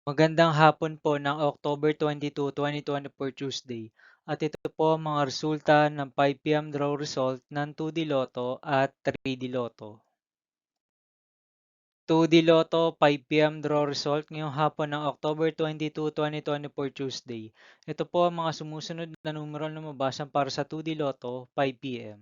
Magandang hapon po ng October 22, 2024 Tuesday. At ito po ang mga resulta ng 5 p.m. draw result ng 2D Lotto at 3D Lotto. 2D Lotto 5 p.m. draw result ngayong hapon ng October 22, 2024 Tuesday. Ito po ang mga sumusunod na numero na lumabasan para sa 2D Lotto 5 p.m.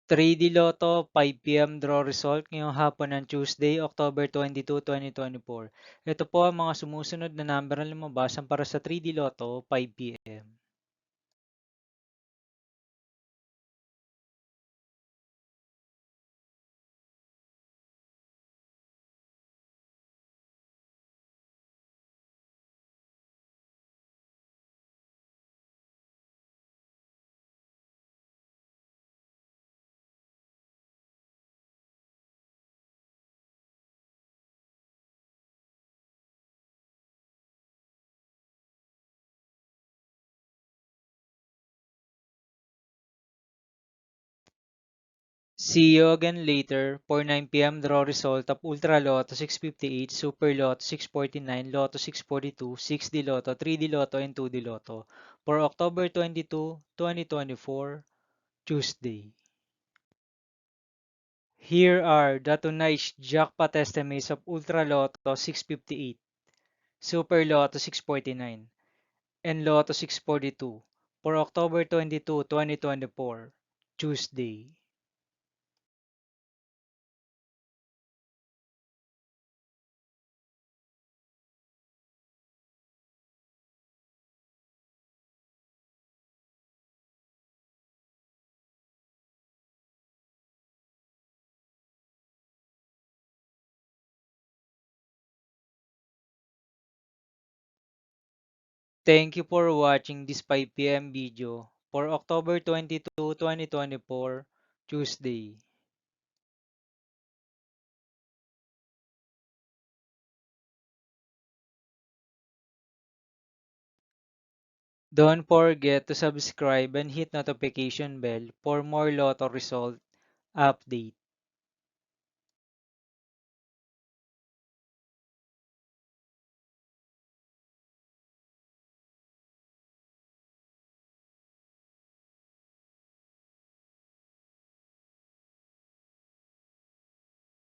3D Lotto 5 p.m. draw result ngayong hapon ng Tuesday, October 22, 2024. Ito po ang mga sumusunod na number na lumabasan para sa 3D Lotto 5 p.m. 'See you again later' for 9 p.m. draw result of Ultra Lotto 658, Super Lotto 649, Lotto 642, 6D Lotto, 3D Lotto, and 2D Lotto for October 22, 2024, Tuesday. Here are the tonight's jackpot estimates of Ultra Lotto 658, Super Lotto 649, and Lotto 642 for October 22, 2024, Tuesday. Thank you for watching this 5 p.m. video for October 22, 2024, Tuesday. Don't forget to subscribe and hit notification bell for more Lotto result update.